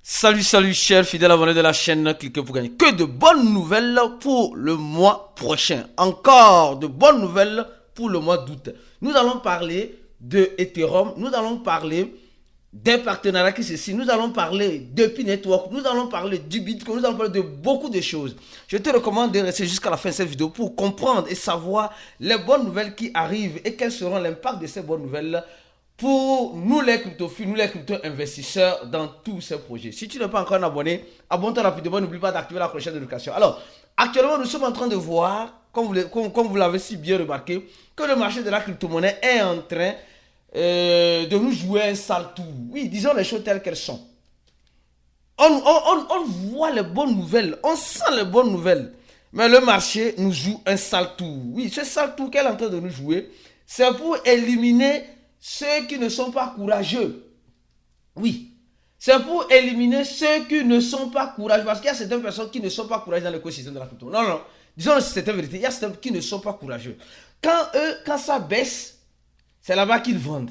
Salut, chers fidèles abonnés de la chaîne, cliquez pour gagner. Que de bonnes nouvelles pour le mois prochain. Encore de bonnes nouvelles pour le mois d'août. Nous allons parler de Ethereum, nous allons parler des partenariats qui se signent, nous allons parler de Pi Network, nous allons parler du Bitcoin, nous allons parler de beaucoup de choses. Je te recommande de rester jusqu'à la fin de cette vidéo pour comprendre et savoir les bonnes nouvelles qui arrivent et quels seront l'impact de ces bonnes nouvelles pour nous les cryptophiles, nous les crypto-investisseurs dans tous ces projets. Si tu n'es pas encore abonné, abonne-toi rapidement, n'oublie pas d'activer la cloche de notification. Alors, actuellement, nous sommes en train de voir, comme vous l'avez si bien remarqué, que le marché de la crypto-monnaie est en train de nous jouer un sale tour. Oui, disons les choses telles qu'elles sont. On voit les bonnes nouvelles, on sent les bonnes nouvelles, mais le marché nous joue un sale tour. Oui, ce sale tour qu'elle est en train de nous jouer, c'est pour éliminer ceux qui ne sont pas courageux. Oui, c'est pour éliminer ceux qui ne sont pas courageux. Parce qu'il y a certaines personnes qui ne sont pas courageuses dans l'écosystème de la crypto. Non. Disons c'est une vérité. Il y a certains qui ne sont pas courageux. Quand ça baisse, c'est là-bas qu'ils vendent.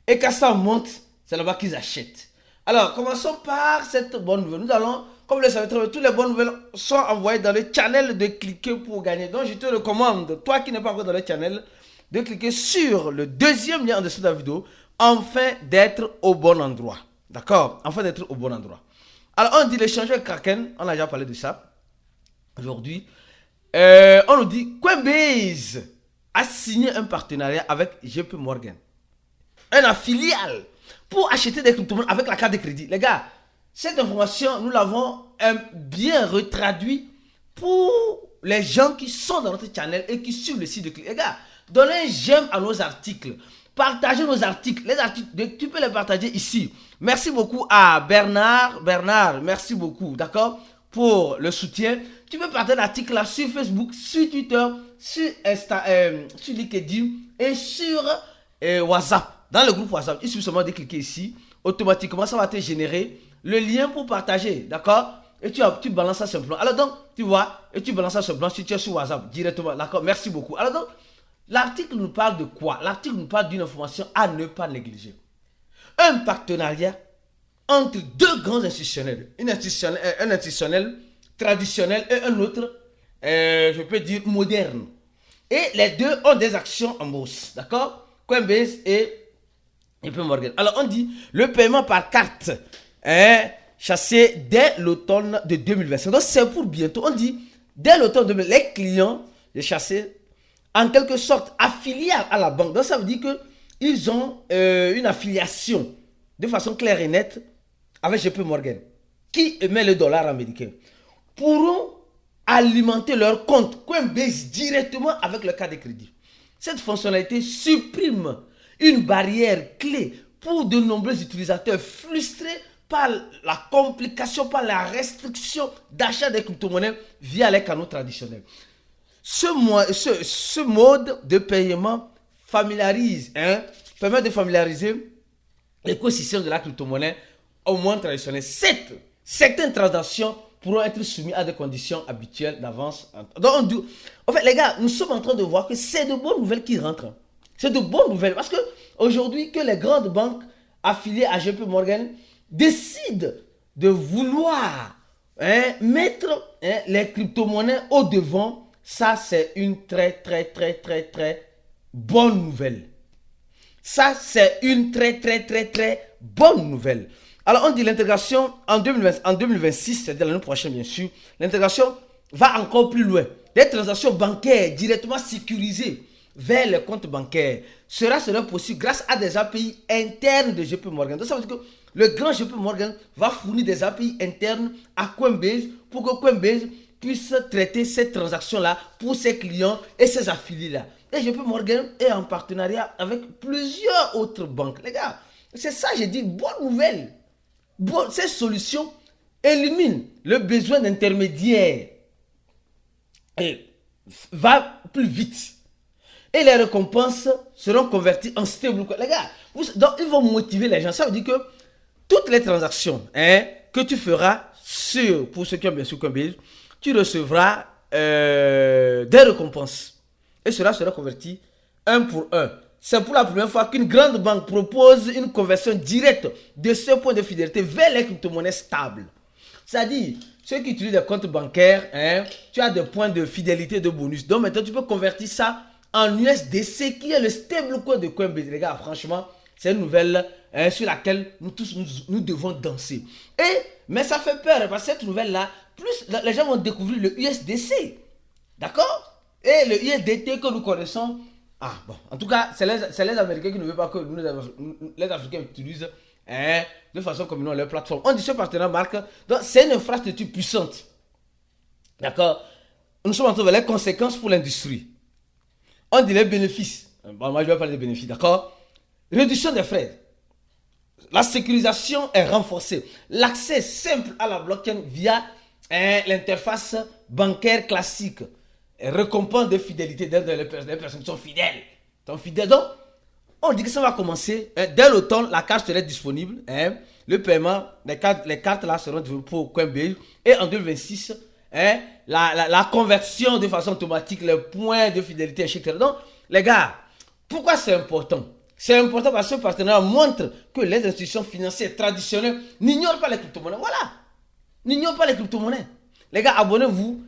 Et quand ça monte, c'est là-bas qu'ils achètent. Alors, commençons par cette bonne nouvelle. Nous allons, comme vous le savez, toutes les bonnes nouvelles sont envoyées dans le channel de cliquer pour gagner. Donc, je te recommande, toi qui n'es pas encore dans le channel, de cliquer sur le deuxième lien en dessous de la vidéo, afin d'être au bon endroit. D'accord? Afin d'être au bon endroit. Alors, on dit l'échangeur Kraken, on a déjà parlé de ça aujourd'hui. On nous dit Coinbase a signé un partenariat avec JP Morgan, un filiale, pour acheter des crypto-monnaies avec la carte de crédit. Les gars, cette information, nous l'avons bien retraduit pour les gens qui sont dans notre channel et qui suivent le site de Click. Les gars, donnez un j'aime à nos articles. Partagez nos articles. Les articles, tu peux les partager ici. Merci beaucoup à Bernard. Bernard, merci beaucoup, d'accord, pour le soutien. Tu peux partager l'article là sur Facebook, sur Twitter, sur LinkedIn et sur WhatsApp. Dans le groupe WhatsApp, il suffit seulement de cliquer ici. Automatiquement, ça va te générer le lien pour partager, d'accord? Et tu balances ça simplement. Alors donc, tu vois, et tu balances ça simplement si tu es sur WhatsApp directement, d'accord? Merci beaucoup. Alors donc, l'article nous parle de quoi? L'article nous parle d'une information à ne pas négliger. Un partenariat entre deux grands institutionnels. Un institutionnel traditionnel et un autre, je peux dire, moderne. Et les deux ont des actions en bourse. D'accord? Coinbase et JP Morgan. Alors on dit, le paiement par carte est chassé dès l'automne de 2025. Donc c'est pour bientôt. On dit, dès l'automne 2025, les clients de chassés en quelque sorte affiliés à la banque. Donc ça veut dire qu'ils ont une affiliation de façon claire et nette avec JP Morgan, qui émet le dollar américain, pourront alimenter leur compte Coinbase directement avec le carte de crédit. Cette fonctionnalité supprime une barrière clé pour de nombreux utilisateurs frustrés par la complication, par la restriction d'achat des crypto-monnaies via les canaux traditionnels. Ce mode de paiement permet de familiariser l'écosystème de la crypto-monnaie au monde traditionnel. Certaines transactions pourront être soumises à des conditions habituelles d'avance. Donc, en fait, les gars, nous sommes en train de voir que c'est de bonnes nouvelles qui rentrent. C'est de bonnes nouvelles parce que aujourd'hui, que les grandes banques affiliées à JP Morgan décident de vouloir mettre les crypto-monnaies au devant, ça c'est une très bonne nouvelle. Ça c'est une très bonne nouvelle. Alors on dit l'intégration en 2026, c'est-à-dire l'année prochaine bien sûr, l'intégration va encore plus loin. Les transactions bancaires directement sécurisées vers les comptes bancaires sera possible grâce à des API internes de JP Morgan. Donc ça veut dire que le grand JP Morgan va fournir des API internes à Coinbase pour que Coinbase puisse traiter ces transactions-là pour ses clients et ses affiliés-là. Et JP Morgan est en partenariat avec plusieurs autres banques. Les gars, c'est ça, j'ai dit, bonne nouvelle. Ces solutions éliminent le besoin d'intermédiaires et va plus vite. Et les récompenses seront converties en stablecoin. Les gars, donc ils vont motiver les gens. Ça veut dire que toutes les transactions que tu feras pour ceux qui ont bien sûr Coinbase, tu recevras des récompenses. Et cela sera converti un pour un c'est pour la première fois qu'une grande banque propose une conversion directe de ce point de fidélité vers les crypto-monnaies stables. C'est-à-dire, ceux qui utilisent des comptes bancaires, tu as des points de fidélité, de bonus. Donc maintenant, tu peux convertir ça en USDC, qui est le stablecoin de Coinbase. Les gars, franchement, c'est une nouvelle sur laquelle nous tous, nous devons danser. Mais ça fait peur, parce que cette nouvelle-là, plus les gens vont découvrir le USDC. D'accord? Et le USDT que nous connaissons, en tout cas, c'est les Américains qui ne veulent pas que les Africains utilisent de façon communale leur plateforme. On dit ce partenaire marque, donc c'est une infrastructure puissante. D'accord? Nous sommes en train de voir les conséquences pour l'industrie. On dit les bénéfices. Bon, moi je vais parler des bénéfices, d'accord? Réduction des frais. La sécurisation est renforcée. L'accès simple à la blockchain via l'interface bancaire classique. Récompense de fidélité des personnes qui sont fidèles. Donc, on dit que ça va commencer. Dès l'automne, la carte sera disponible. Le paiement, les cartes là seront disponibles pour Coinbase. Et en 2026, la conversion de façon automatique, les points de fidélité, etc. Donc, les gars, pourquoi c'est important? C'est important parce que ce partenariat montre que les institutions financières traditionnelles n'ignorent pas les crypto-monnaies. Voilà. N'ignorent pas les crypto-monnaies. Les gars, abonnez-vous.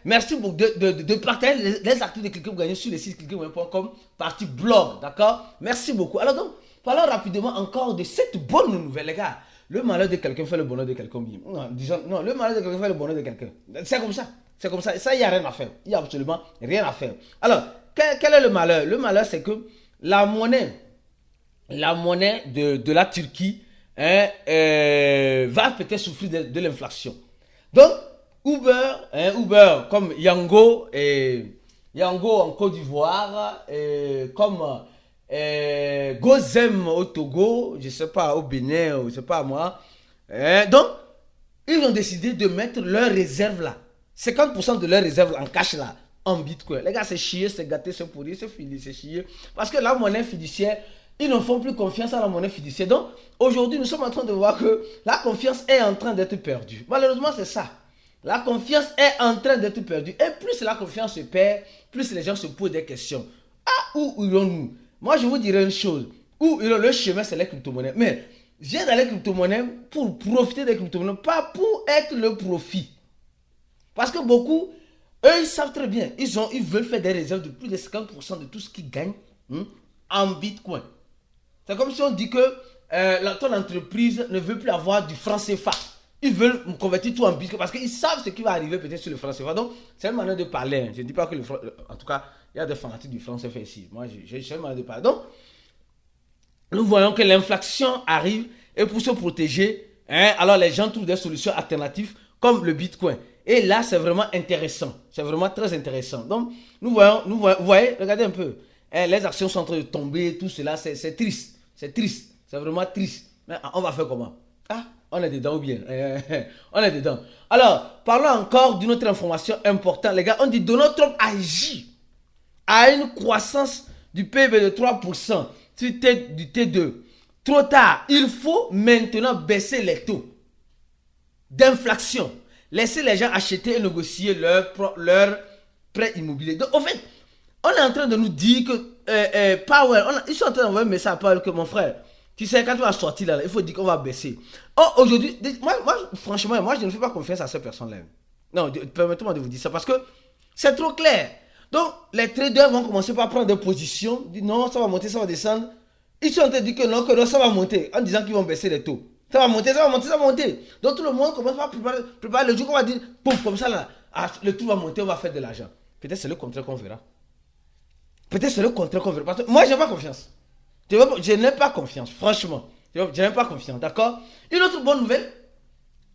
Merci beaucoup de partager les actifs de Cliquez pour gagner sur le site cliquez.com partie blog. D'accord? Merci beaucoup. Alors donc, parlons rapidement encore de cette bonne nouvelle, les gars. Le malheur de quelqu'un fait le bonheur de quelqu'un. Non, le malheur de quelqu'un fait le bonheur de quelqu'un. C'est comme ça. C'est comme ça. Ça, il n'y a rien à faire. Il n'y a absolument rien à faire. Alors, quel est le malheur? Le malheur, c'est que la monnaie de la Turquie va peut-être souffrir de l'inflation. Donc, Uber comme Yango en Côte d'Ivoire, comme Gozem au Togo, je ne sais pas, au Bénin, je ne sais pas moi. Donc, ils ont décidé de mettre leurs réserves là, 50% de leurs réserves en cash là, en bitcoin. Les gars, c'est chier, c'est gâté, c'est pourri, c'est fini, c'est chier. Parce que la monnaie fiduciaire, ils ne font plus confiance à la monnaie fiduciaire. Donc, aujourd'hui, nous sommes en train de voir que la confiance est en train d'être perdue. Malheureusement, c'est ça. La confiance est en train d'être perdue. Et plus la confiance se perd, plus les gens se posent des questions. Où irons-nous? Moi, je vous dirais une chose. Où irons le chemin, c'est les crypto-monnaies. Mais, viens dans les crypto-monnaies pour profiter des crypto-monnaies, pas pour être le profit. Parce que beaucoup, eux, ils savent très bien. Ils veulent faire des réserves de plus de 50% de tout ce qu'ils gagnent en bitcoin. C'est comme si on dit que ton entreprise ne veut plus avoir du franc CFA. Ils veulent convertir tout en bitcoin parce qu'ils savent ce qui va arriver peut-être sur le franc CFA. Donc, c'est une manière de parler. Je ne dis pas que le franc... En tout cas, il y a des fanatiques du franc CFA ici. Moi, j'ai une manière de parler. Donc, nous voyons que l'inflation arrive et pour se protéger, alors les gens trouvent des solutions alternatives comme le bitcoin. Et là, c'est vraiment intéressant. C'est vraiment très intéressant. Donc, nous voyons, vous voyez, regardez un peu. Les actions sont en train de tomber, tout cela, c'est triste. C'est triste. C'est vraiment triste. Mais on va faire comment? On est dedans ou bien? On est dedans. Alors, parlons encore d'une autre information importante. Les gars, on dit Donald Trump agit à une croissance du PIB de 3% du T2. Trop tard. Il faut maintenant baisser les taux d'inflation. Laisser les gens acheter et négocier leur prêt immobilier. Donc, en fait, on est en train de nous dire que Powell, ils sont en train d'envoyer un message à Powell que mon frère, tu sais, quand tu vas sortir là, il faut dire qu'on va baisser. Aujourd'hui, moi, franchement, je ne fais pas confiance à ces personnes-là. Non, permettez-moi de vous dire ça parce que c'est trop clair. Donc, les traders vont commencer par prendre des positions, dire non, ça va monter, ça va descendre. Ils sont en train de dire que non, ça va monter, en disant qu'ils vont baisser les taux. Ça va monter, ça va monter, ça va monter. Donc, tout le monde commence par préparer le jour qu'on va dire, pouf, comme ça là, le tout va monter, on va faire de l'argent. Peut-être c'est le contraire qu'on verra. Peut-être c'est le contraire qu'on verra. Parce que moi, je n'ai pas confiance. Je n'ai pas confiance, franchement. Je n'ai pas confiance, d'accord? Une autre bonne nouvelle,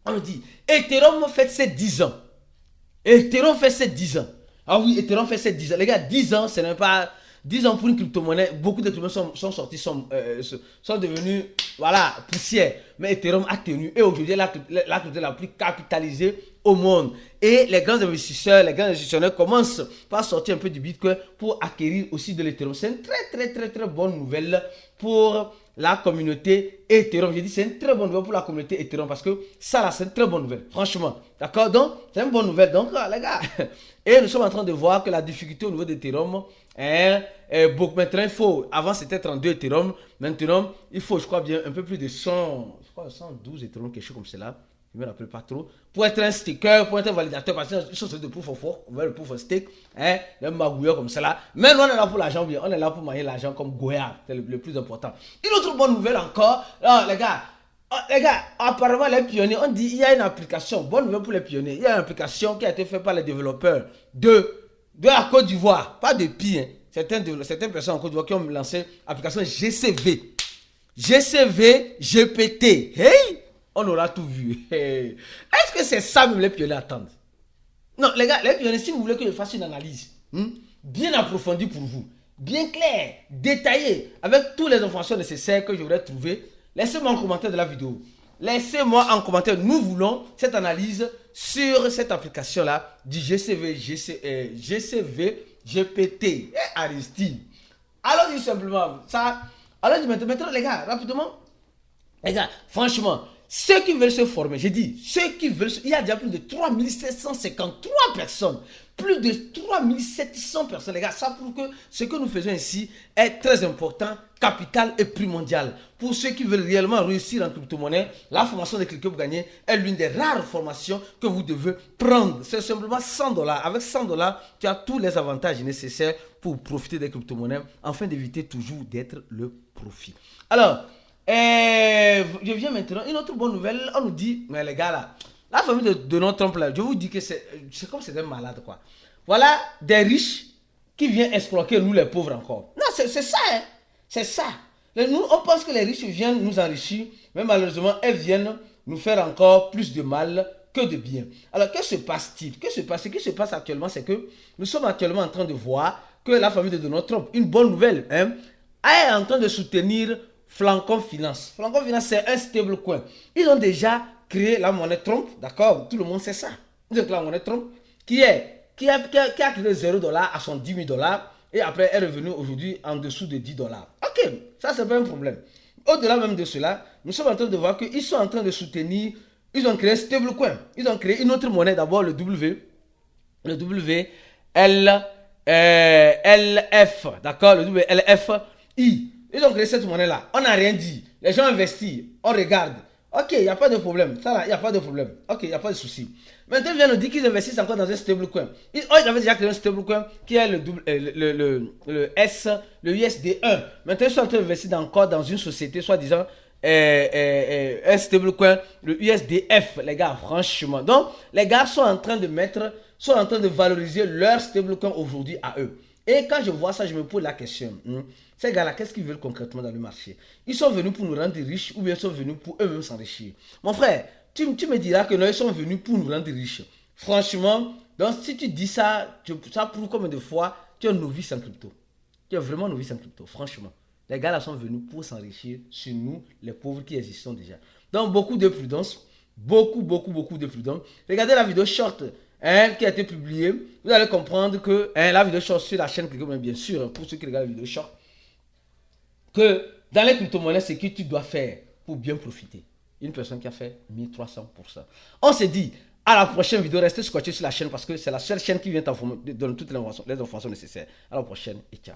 on nous dit, Ethereum fait ses 10 ans. Ethereum fait ses 10 ans. Ah oui, Ethereum fait ses 10 ans. Les gars, 10 ans, ce n'est pas... 10 ans pour une crypto-monnaie, beaucoup de crypto-monnaies sont sortis, sont devenus, voilà, poussière. Mais Ethereum a tenu. Et aujourd'hui, la crypto la plus capitalisée au monde. Et les grands investisseurs, les grands institutionnels commencent par sortir un peu du Bitcoin pour acquérir aussi de l'Ethereum. C'est une très, très, très, très bonne nouvelle pour la communauté Ethereum. J'ai dit c'est une très bonne nouvelle pour la communauté Ethereum parce que ça là c'est une très bonne nouvelle, franchement. D'accord? Donc c'est une bonne nouvelle. Donc les gars, et nous sommes en train de voir que la difficulté au niveau d'Ethereum est beaucoup. Maintenant il faut, avant c'était 32 Ethereum, maintenant il faut je crois bien un peu plus de 100, je crois 112 Ethereum, quelque chose comme cela. Je ne me rappelle pas trop, pour être un sticker, pour être un validateur, parce qu'ils sont de proof of work, on veut le proof of stake, le magouilleur comme cela. Mais nous, on est là pour l'argent, on est là pour manier l'argent comme Goya, c'est le plus important. Une autre bonne nouvelle encore, là, les gars, apparemment les pionniers, on dit il y a une application, bonne nouvelle pour les pionniers, il y a une application qui a été faite par les développeurs de la Côte d'Ivoire, pas de Pi, hein. Certaines personnes en Côte d'Ivoire qui ont lancé l'application GCV, GPT, hey! On aura tout vu. Est-ce que c'est ça que les pionniers attendent? Non, les gars, les pionniers, si vous voulez que je fasse une analyse bien approfondie pour vous, bien claire, détaillée, avec toutes les informations nécessaires que je voudrais trouver, laissez-moi en commentaire de la vidéo. Laissez-moi en commentaire. Nous voulons cette analyse sur cette application-là du GCV GPT Aristide. Alors, dis simplement ça. Alors, dis maintenant, les gars, rapidement. Les gars, franchement, ceux qui veulent se former, j'ai dit, ceux qui veulent, il y a déjà plus de 3753 personnes, plus de 3700 personnes, les gars, ça prouve que ce que nous faisons ici est très important, capital et primordial. Pour ceux qui veulent réellement réussir en crypto-monnaie, la formation de Cliquez pour gagner est l'une des rares formations que vous devez prendre. C'est simplement 100 $. Avec 100 $, tu as tous les avantages nécessaires pour profiter des crypto-monnaies, afin d'éviter toujours d'être le profit. Alors, je viens maintenant, une autre bonne nouvelle, on nous dit, mais les gars là, la famille de Donald Trump là, je vous dis que c'est comme c'est un malade quoi. Voilà des riches qui viennent escroquer nous les pauvres encore. Non, c'est ça, hein. C'est ça. Nous, on pense que les riches viennent nous enrichir, mais malheureusement, elles viennent nous faire encore plus de mal que de bien. Alors, que se passe-t-il? Ce qui se passe actuellement, c'est que nous sommes actuellement en train de voir que la famille de Donald Trump, une bonne nouvelle, hein, est en train de soutenir Flancon Finance. Flancon Finance, c'est un stablecoin. Ils ont déjà créé la monnaie Trump, d'accord? Tout le monde sait ça. Ils ont créé la monnaie Trump qui a créé 0 $ à son 10 000 $ et après est revenu aujourd'hui en dessous de 10 $. Ok, ça c'est pas un problème. Au-delà même de cela, nous sommes en train de voir qu'ils sont en train de soutenir, ils ont créé un stablecoin. Ils ont créé une autre monnaie, d'abord le WLF, d'accord? Le WLFI. Ils ont créé cette monnaie-là. On n'a rien dit. Les gens investissent. On regarde. Ok, il n'y a pas de problème. Ça là, il n'y a pas de problème. Ok, il n'y a pas de souci. Maintenant, ils viennent nous dire qu'ils investissent encore dans un stablecoin. Ils avaient déjà créé un stablecoin qui est le USD1. Maintenant, ils sont en train d'investir encore dans une société, soi-disant, un stablecoin, le USDF, les gars, franchement. Donc, les gars sont en train de valoriser leur stablecoin aujourd'hui à eux. Et quand je vois ça, je me pose la question. Ces gars-là, qu'est-ce qu'ils veulent concrètement dans le marché? Ils sont venus pour nous rendre riches ou bien ils sont venus pour eux-mêmes s'enrichir? Mon frère, tu me diras que non, ils sont venus pour nous rendre riches. Franchement, donc si tu dis ça, ça prouve combien de fois tu es un novice en crypto. Tu es vraiment novice en crypto, franchement. Les gars-là sont venus pour s'enrichir sur nous, les pauvres qui existons déjà. Donc, beaucoup de prudence. Beaucoup de prudence. Regardez la vidéo short qui a été publiée. Vous allez comprendre que la vidéo short sur la chaîne Cliquez, bien sûr, pour ceux qui regardent la vidéo short, que dans les crypto-monnaies, c'est ce que tu dois faire pour bien profiter. Une personne qui a fait 1300%. On se dit à la prochaine vidéo. Restez scotché sur la chaîne parce que c'est la seule chaîne qui vient t'informer, donner toutes les informations nécessaires. À la prochaine et ciao.